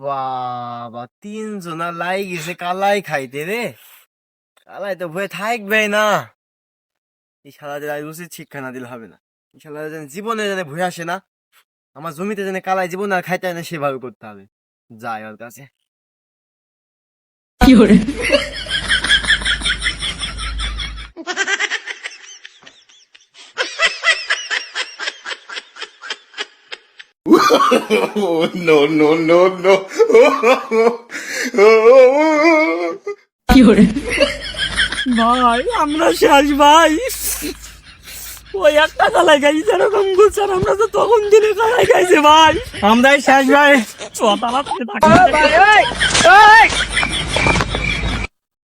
বাবা, 3 জনা লাই গেছে কালাই খাইতে রে। কালাই তো ভয়ে থাকবে না। এই শালাদের আজ উচিত শিক্ষা না দিলে হবে না। এই শালাদের যেন জীবনে যেন ভয় আসে না। আমার জমিতে যেন কালাই জীবন আর খাইতে হয় না, সেভাবে করতে হবে। যাই ওর কাছে। No, no, no, no. ভাই আমরা শেষ ভাই। ওই একটা কালাই খাইছি যেরকম গুলছান, আমরা তো তখন দিনে কালাই খাইছে ভাই। আমরাই শেষ ভাই।